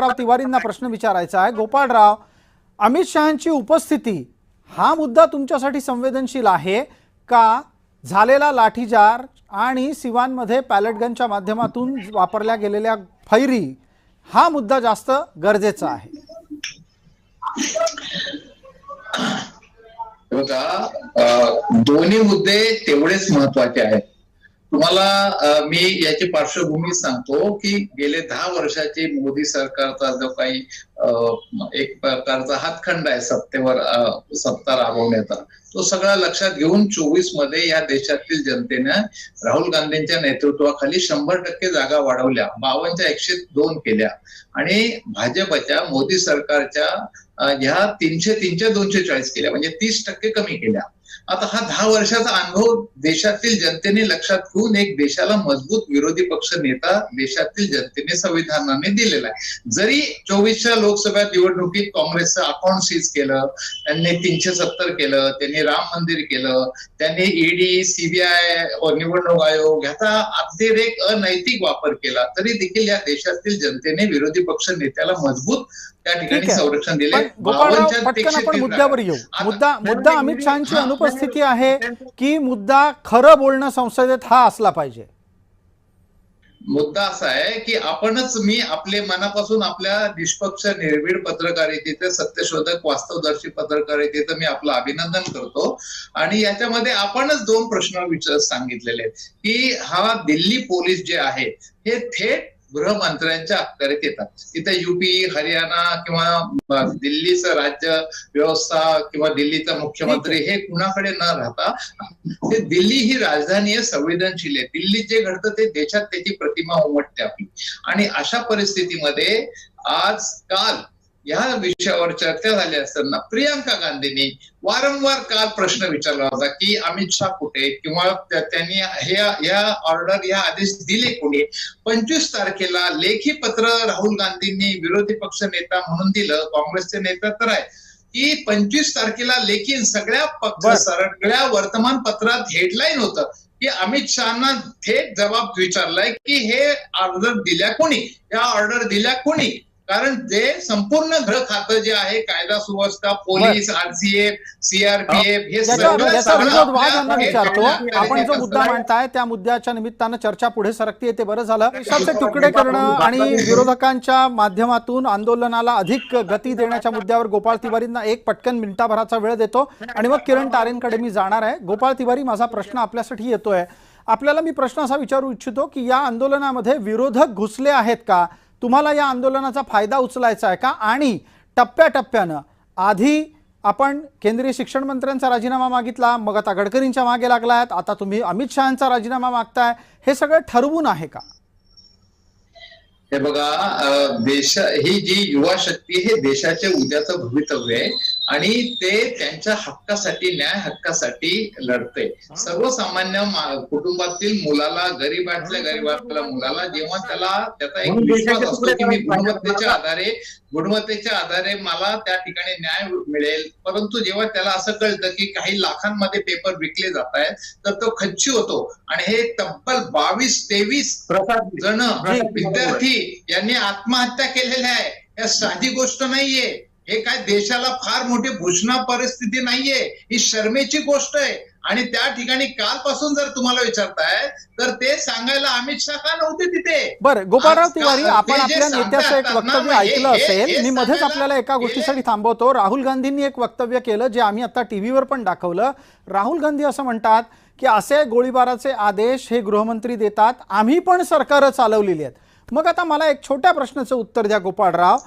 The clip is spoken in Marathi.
गोपाळराव तिवारींना प्रश्न विचारायचा आहे। गोपाळराव, अमित शहांची उपस्थिती हा मुद्दा तुमच्यासाठी संवेदनशील आहे का? झालेला लाठीचार्ज आणि सिवानमध्ये पॅलेट गनच्या माध्यमातून वापरल्या गेलेल्या फैरी हा मुद्दा जास्त गरजेचा आहे? दोन्ही मुद्दे तेवढेच महत्वाचे आहेत। तुम्हाला मी याची पार्श्वभूमी सांगतो की गेले 10 वर्षाची मोदी सरकारचा जो काही एक प्रकारचा हातखंड आहे सत्तेवर सत्ता राबवण्याचा, तो सगळा लक्षात घेऊन 24 मध्ये या देशातील जनतेने राहुल गांधींच्या नेतृत्वाखाली 100% जागा वाढवल्या, 52च्या 102 केल्या आणि भाजपच्या मोदी सरकारच्या ह्या 300च्या 240 केल्या, म्हणजे 30% कमी केल्या। आता हा 10 वर्षाचा अनुभव देशातील जनतेने लक्षात घेऊन एक देशाला मजबूत विरोधी पक्ष नेता देशातील जनतेने संविधानाने दिलेला आहे। जरी 24च्या लोकसभा निवडणुकीत काँग्रेसचं अकाउंट सीज केलं, त्यांनी 370 केलं, त्यांनी राम मंदिर केलं, त्यांनी ईडी, सीबीआय, निवडणूक आयोग ह्याचा अतिरेक अनैतिक वापर केला, तरी देखील या देशातील जनतेने विरोधी पक्ष नेत्याला मजबूत त्या ठिकाणी संरक्षण दिले। पटकन आपण मुद्द्यावर येऊ। मुद्दा अमित शहांची अनुपस्थिती आहे की मुद्दा खरं बोलणं संसदेत हा असला पाहिजे? मुद्दा असा आहे की मी आपले मनापासून आपल्या निष्पक्ष निर्भीड पत्रकारितेचे, सत्यशोधक वास्तवदर्शी पत्रकारितेचं मी आपलं अभिनंदन करतो। आणि याच्यामध्ये आपणच 2 प्रश्न सांगितलेले आहेत की हा दिल्ली पोलीस जे आहेत हे थेट गृहमंत्र्यांच्या अखत्यारीत येतात। तिथे यूपी, हरियाणा किंवा दिल्लीचं राज्य व्यवस्था किंवा दिल्लीचा मुख्यमंत्री हे कुणाकडे न राहता ते दिल्ली ही राजधानी आहे, संवेदनशील आहे। दिल्लीत जे घडतं ते देशात त्याची प्रतिमा उमटते आपली। आणि अशा परिस्थितीमध्ये काल या विषयावर चर्चा झाली असताना प्रियंका गांधींनी वारंवार काल प्रश्न विचारला होता की अमित शहा कुठे, किंवा त्यांनी या ऑर्डर, या आदेश दिले कोणी। 25 तारखेला लेखी पत्र राहुल गांधींनी विरोधी पक्ष नेता म्हणून दिलं, काँग्रेसचे नेता तर आहे की 25 तारखेला लेखी सगळ्या वर्तमानपत्रात हेडलाईन होतं की अमित शहाना थेट जबाब विचारलाय की हे ऑर्डर दिल्या कोणी, या ऑर्डर दिल्या कोणी। कारण ते संपूर्ण गृह खातं जे आहे, कायदा सुव्यवस्था, पोलीस, आरसीएफ, सीआरपीएफ हे विचारतो। आपण जो मुद्दा मांडताय त्या मुद्द्याच्या निमित्तानं चर्चा पुढे सरकते, ते बरं झालं। देशाचे तुकडे करणं आणि विरोधकांच्या माध्यमातून आंदोलनाला अधिक गती देण्याच्या मुद्द्यावर गोपाळ तिवारींना एक पटकन मिनिटाभराचा वेळ देतो आणि मग किरण तारेंकडे मी जाणार आहे। गोपाळ तिवारी, माझा प्रश्न आपल्यासाठी येतोय। आपल्याला मी प्रश्न असा विचारू इच्छितो की या आंदोलनामध्ये विरोधक घुसले आहेत का? तुम्हाला या आंदोलनाचा फायदा उचलायचा आहे का? आणि टप्प्याटप्प्यानं आधी आपण केंद्रीय शिक्षण मंत्र्यांचा राजीनामा मागितला, मग आता गडकरींच्या मागे लागलात, आता तुम्ही अमित शहांचा राजीनामा मागताय, हे सगळं ठरवून आहे का? हे बघा, ही जी युवा शक्ती हे देशाचे उद्याचं भवितव्य आहे आणि ते त्यांच्या हक्कासाठी, न्याय हक्कासाठी लढते। सर्वसामान्य कुटुंबातील मुलाला, गरीबातल्या मुलाला जेव्हा त्याचा एक विश्वास असतो की मी गुणवत्तेच्या आधारे मला त्या ठिकाणी न्याय मिळेल, परंतु जेव्हा त्याला असं कळतं की काही लाखांमध्ये पेपर विकले जात आहेत तर तो खच्ची होतो। आणि हे तब्बल 22-23 जण विद्यार्थी यांनी आत्महत्या केलेल्या आहे। या साधी गोष्ट नाहीये, हे काय देशाला फार मोठी भूषणा परिस्थिती नाहीये, ही शर्मेची गोष्ट आहे। आणि त्या ठिकाणी कालपासून जर तुम्हाला विचारताय तर ते सांगायला अमित शहा का नव्हते तिथे? बरं गोपाळराव तिवारी, आपण आपल्या नेत्याचं एक वक्तव्य ऐकलं असेल, मी मध्येच आपल्याला एका गोष्टीसाठी थांबवतो। राहुल गांधींनी एक वक्तव्य केलं जे आम्ही आता टीव्हीवर पण दाखवलं। राहुल गांधी असं म्हणतात की असे गोळीबाराचे आदेश हे गृहमंत्री देतात, आम्ही पण सरकारं चालवलेली आहेत। मग आता मला एक छोट्या प्रश्नाचं उत्तर द्या गोपाळराव,